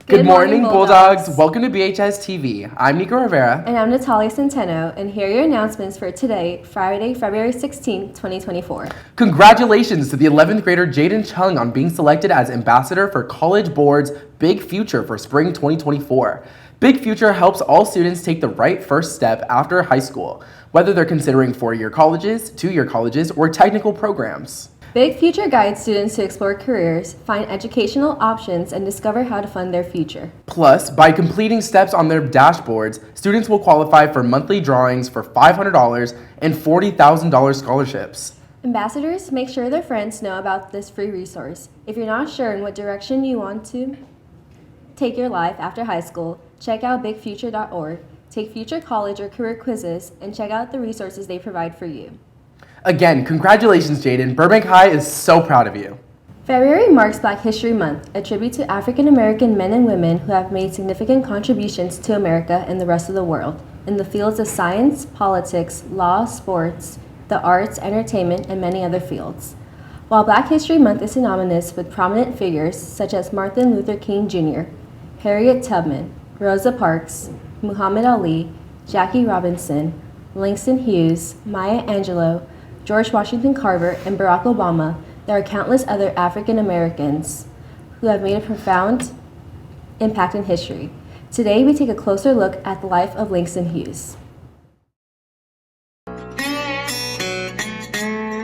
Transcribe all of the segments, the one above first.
Good morning, Bulldogs. Welcome to BHS-TV. I'm Nico Rivera. And I'm Natalia Centeno, and here are your announcements for today, Friday, February 16th, 2024. Congratulations to the 11th grader Jaden Chung on being selected as ambassador for College Board's Big Future for spring 2024. Big Future helps all students take the right first step after high school, whether they're considering four-year colleges, two-year colleges, or technical programs. Big Future guides students to explore careers, find educational options, and discover how to fund their future. Plus, by completing steps on their dashboards, students will qualify for monthly drawings for $500 and $40,000 scholarships. Ambassadors, make sure their friends know about this free resource. If you're not sure in what direction you want to take your life after high school, check out bigfuture.org, take future college or career quizzes, and check out the resources they provide for you. Again, congratulations, Jaden. Burbank High is so proud of you. February marks Black History Month, a tribute to African American men and women who have made significant contributions to America and the rest of the world in the fields of science, politics, law, sports, the arts, entertainment, and many other fields. While Black History Month is synonymous with prominent figures such as Martin Luther King Jr., Harriet Tubman, Rosa Parks, Muhammad Ali, Jackie Robinson, Langston Hughes, Maya Angelou, George Washington Carver, and Barack Obama, there are countless other African Americans who have made a profound impact in history. Today, we take a closer look at the life of Langston Hughes.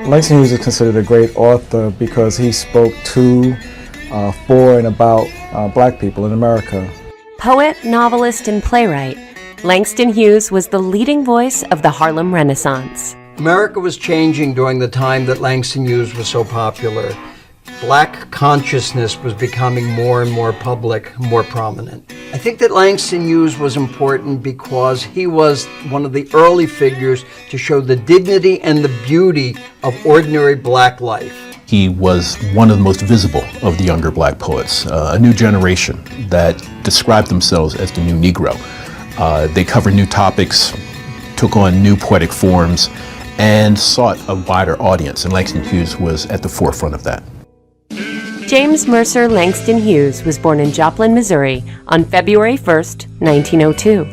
Langston Hughes is considered a great author because he spoke to, for, and about Black people in America. Poet, novelist, and playwright, Langston Hughes was the leading voice of the Harlem Renaissance. America was changing during the time that Langston Hughes was so popular. Black consciousness was becoming more and more public, more prominent. I think that Langston Hughes was important because he was one of the early figures to show the dignity and the beauty of ordinary Black life. He was one of the most visible of the younger Black poets, a new generation that described themselves as the new Negro. They covered new topics, took on new poetic forms, and sought a wider audience, and Langston Hughes was at the forefront of that. James Mercer Langston Hughes was born in Joplin, Missouri on February 1st, 1902.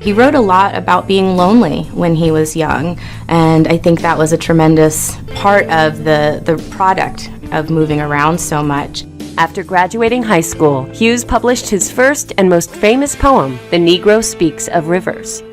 He wrote a lot about being lonely when he was young, and I think that was a tremendous part of the product of moving around so much. After graduating high school, Hughes published his first and most famous poem, The Negro Speaks of Rivers.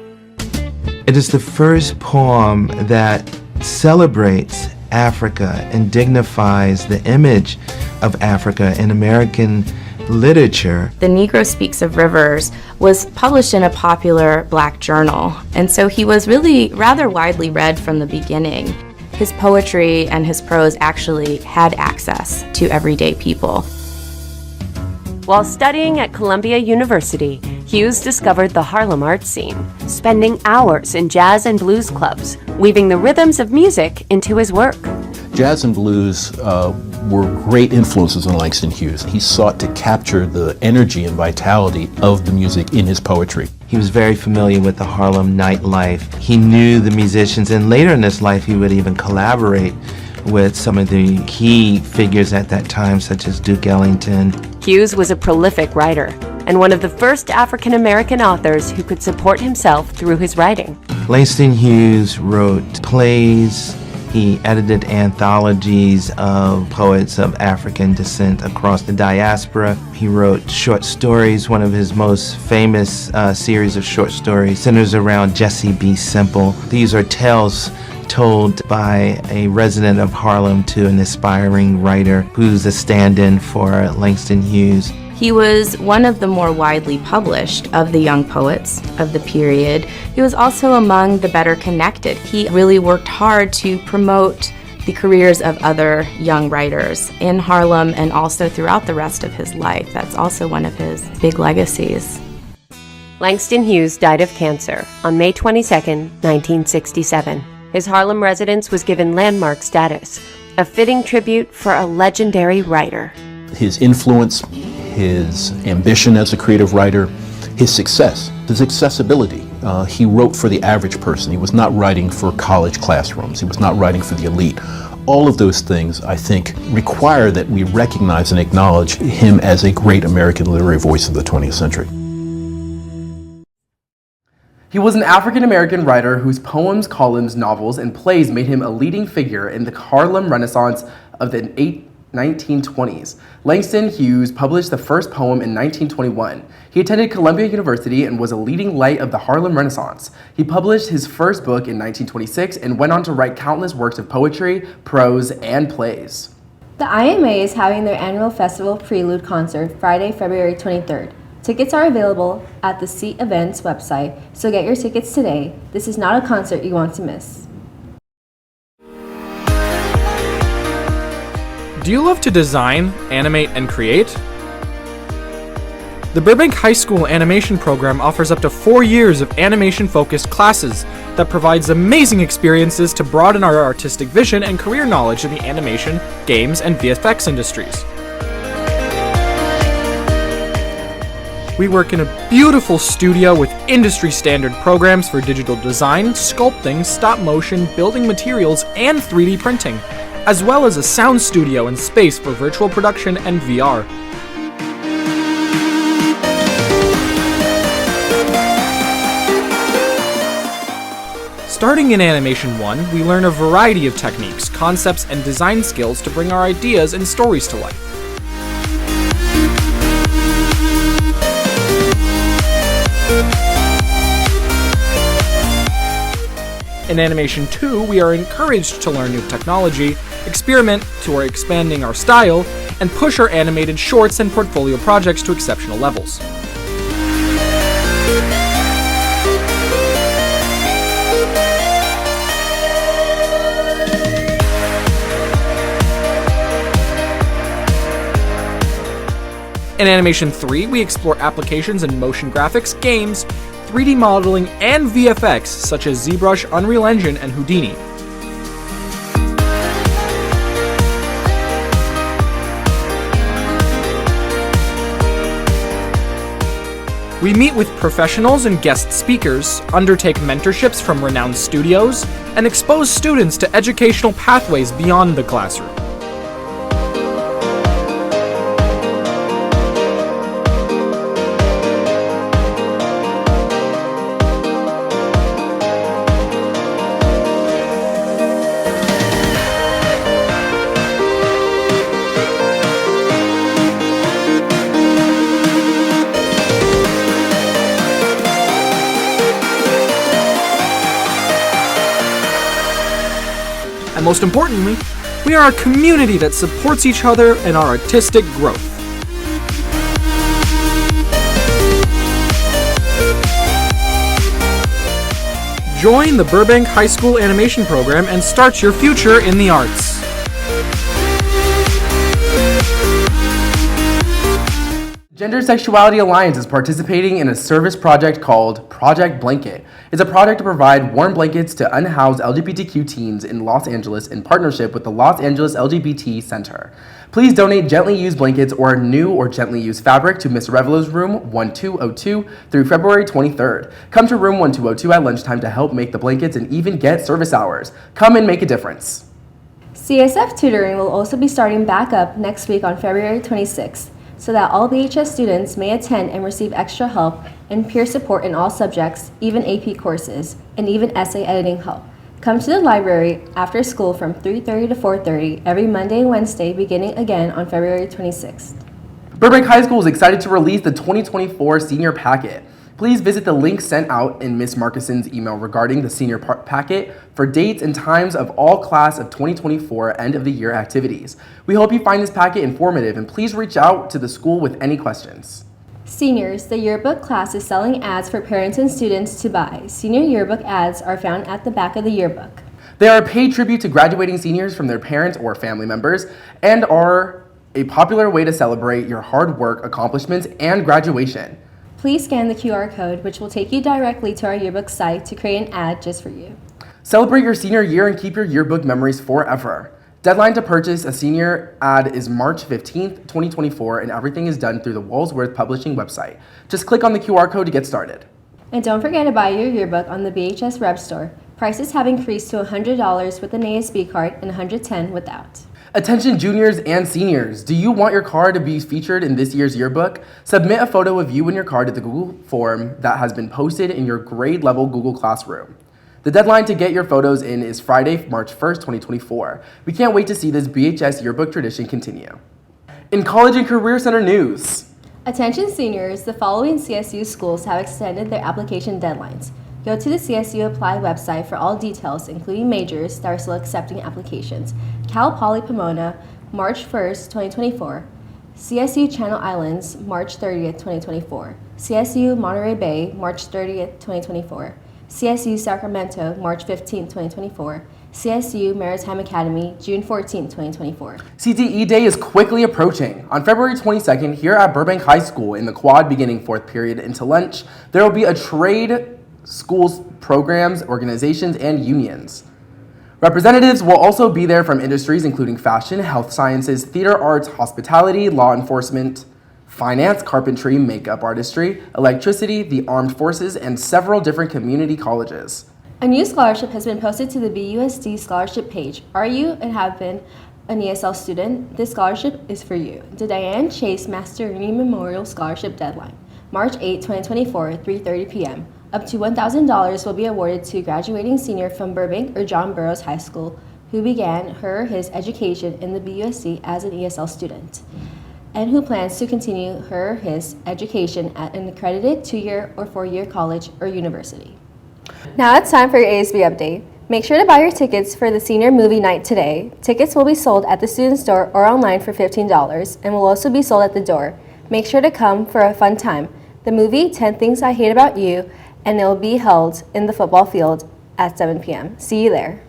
It is the first poem that celebrates Africa and dignifies the image of Africa in American literature. The Negro Speaks of Rivers was published in a popular Black journal, and so he was really rather widely read from the beginning. His poetry and his prose actually had access to everyday people. While studying at Columbia University, Hughes discovered the Harlem art scene, spending hours in jazz and blues clubs, weaving the rhythms of music into his work. Jazz and blues were great influences on Langston Hughes. He sought to capture the energy and vitality of the music in his poetry. He was very familiar with the Harlem nightlife. He knew the musicians, and later in his life he would even collaborate with some of the key figures at that time, such as Duke Ellington. Hughes was a prolific writer and one of the first African American authors who could support himself through his writing. Langston Hughes wrote plays. He edited anthologies of poets of African descent across the diaspora. He wrote short stories. One of his most famous series of short stories centers around Jessie B. Simple. These are tales told by a resident of Harlem to an aspiring writer who's a stand-in for Langston Hughes. He was one of the more widely published of the young poets of the period. He was also among the better connected. He really worked hard to promote the careers of other young writers in Harlem and also throughout the rest of his life. That's also one of his big legacies. Langston Hughes died of cancer on May 22, 1967. His Harlem residence was given landmark status, a fitting tribute for a legendary writer. His influence, his ambition as a creative writer, his success, his accessibility. He wrote for the average person. He was not writing for college classrooms. He was not writing for the elite. All of those things, I think, require that we recognize and acknowledge him as a great American literary voice of the 20th century. He was an African-American writer whose poems, columns, novels, and plays made him a leading figure in the Harlem Renaissance of the 1920s. Langston Hughes published the first poem in 1921. He attended Columbia University and was a leading light of the Harlem Renaissance. He published his first book in 1926 and went on to write countless works of poetry, prose, and plays. The IMA is having their annual festival prelude concert Friday, February 23rd. Tickets are available at the Seat Events website, so get your tickets today. This is not a concert you want to miss. Do you love to design, animate, and create? The Burbank High School animation program offers up to 4 years of animation-focused classes that provides amazing experiences to broaden our artistic vision and career knowledge in the animation, games, and VFX industries. We work in a beautiful studio with industry-standard programs for digital design, sculpting, stop-motion, building materials, and 3D printing, as well as a sound studio and space for virtual production and VR. Starting in Animation 1, we learn a variety of techniques, concepts, and design skills to bring our ideas and stories to life. In Animation 2, we are encouraged to learn new technology, experiment to expanding our style, and push our animated shorts and portfolio projects to exceptional levels. In Animation 3, we explore applications in motion graphics, games, 3D modeling, and VFX such as ZBrush, Unreal Engine, and Houdini. We meet with professionals and guest speakers, undertake mentorships from renowned studios, and expose students to educational pathways beyond the classroom. And most importantly, we are a community that supports each other in our artistic growth. Join the Burbank High School Animation Program and start your future in the arts. Gender Sexuality Alliance is participating in a service project called Project Blanket. It's a project to provide warm blankets to unhoused LGBTQ teens in Los Angeles in partnership with the Los Angeles LGBT Center. Please donate gently used blankets or new or gently used fabric to Ms. Revelo's room 1202 through February 23rd. Come to room 1202 at lunchtime to help make the blankets and even get service hours. Come and make a difference. CSF tutoring will also be starting back up next week on February 26th. So that all BHS students may attend and receive extra help and peer support in all subjects, even AP courses, and even essay editing help. Come to the library after school from 3:30 to 4:30 every Monday and Wednesday, beginning again on February 26th. Burbank High School is excited to release the 2024 senior packet. Please visit the link sent out in Ms. Markison's email regarding the senior packet for dates and times of all class of 2024 end of the year activities. We hope you find this packet informative and please reach out to the school with any questions. Seniors, the yearbook class is selling ads for parents and students to buy. Senior yearbook ads are found at the back of the yearbook. They are a paid tribute to graduating seniors from their parents or family members and are a popular way to celebrate your hard work, accomplishments, and graduation. Please scan the QR code, which will take you directly to our yearbook site to create an ad just for you. Celebrate your senior year and keep your yearbook memories forever. Deadline to purchase a senior ad is March 15th, 2024, and everything is done through the Walsworth Publishing website. Just click on the QR code to get started. And don't forget to buy your yearbook on the BHS Rep Store. Prices have increased to $100 with an ASB card and $110 without. Attention juniors and seniors, do you want your card to be featured in this year's yearbook? Submit a photo of you and your card to the Google form that has been posted in your grade level Google Classroom. The deadline to get your photos in is Friday, March 1st, 2024. We can't wait to see this BHS yearbook tradition continue. In College and Career Center news. Attention seniors, the following CSU schools have extended their application deadlines. Go to the CSU Apply website for all details, including majors that are still accepting applications. Cal Poly Pomona, March 1st, 2024. CSU Channel Islands, March 30th, 2024. CSU Monterey Bay, March 30th, 2024. CSU Sacramento, March 15th, 2024. CSU Maritime Academy, June 14th, 2024. CTE Day is quickly approaching. On February 22nd, here at Burbank High School in the quad beginning 4th period into lunch, there will be a trade schools, programs, organizations, and unions. Representatives will also be there from industries including fashion, health sciences, theater arts, hospitality, law enforcement, finance, carpentry, makeup artistry, electricity, the armed forces, and several different community colleges. A new scholarship has been posted to the BUSD scholarship page. Are you and have been an ESL student? This scholarship is for you. The Diane Chase Masterini Memorial Scholarship Deadline, March 8, 2024, 3:30 p.m. Up to $1,000 will be awarded to a graduating senior from Burbank or John Burroughs High School who began his education in the BUSD as an ESL student and who plans to continue his education at an accredited 2-year or 4-year college or university. Now it's time for your ASB update. Make sure to buy your tickets for the senior movie night today. Tickets will be sold at the student store or online for $15 and will also be sold at the door. Make sure to come for a fun time. The movie 10 Things I Hate About You, and it will be held in the football field at 7 p.m. See you there.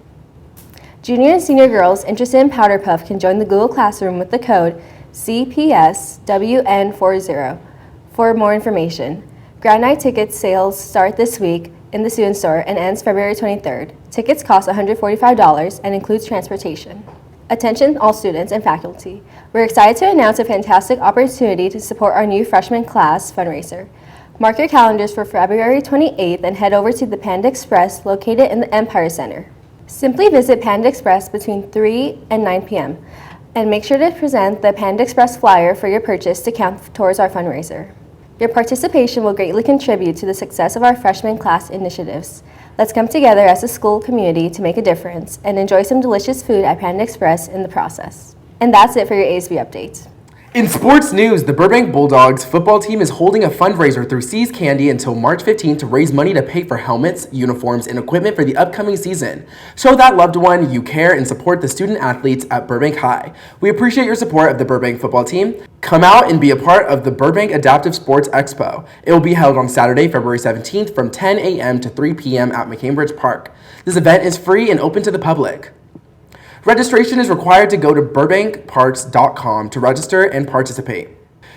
Junior and senior girls interested in Powder Puff can join the Google Classroom with the code CPSWN40 for more information. Grad Night ticket sales start this week in the student store and ends February 23rd. Tickets cost $145 and includes transportation. Attention all students and faculty. We're excited to announce a fantastic opportunity to support our new freshman class fundraiser. Mark your calendars for February 28th and head over to the Panda Express located in the Empire Center. Simply visit Panda Express between 3 and 9 p.m. and make sure to present the Panda Express flyer for your purchase to count towards our fundraiser. Your participation will greatly contribute to the success of our freshman class initiatives. Let's come together as a school community to make a difference and enjoy some delicious food at Panda Express in the process. And that's it for your ASB update. In sports news, the Burbank Bulldogs football team is holding a fundraiser through See's Candy until March 15th to raise money to pay for helmets, uniforms, and equipment for the upcoming season. Show that loved one you care and support the student athletes at Burbank High. We appreciate your support of the Burbank football team. Come out and be a part of the Burbank Adaptive Sports Expo. It will be held on Saturday, February 17th from 10 a.m. to 3 p.m. at McCambridge Park. This event is free and open to the public. Registration is required to go to burbankparks.com to register and participate.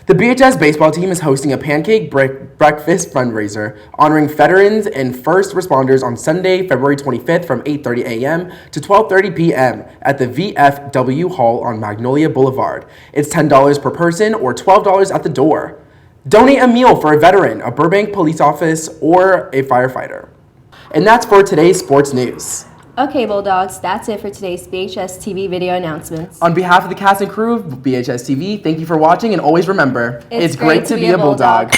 The BHS baseball team is hosting a pancake breakfast fundraiser honoring veterans and first responders on Sunday, February 25th from 8:30 a.m. to 12:30 p.m. at the VFW Hall on Magnolia Boulevard. It's $10 per person or $12 at the door. Donate a meal for a veteran, a Burbank police office, or a firefighter. And that's for today's sports news. Okay, Bulldogs, that's it for today's BHS-TV video announcements. On behalf of the cast and crew of BHS-TV, thank you for watching, and always remember, it's great to be a Bulldog.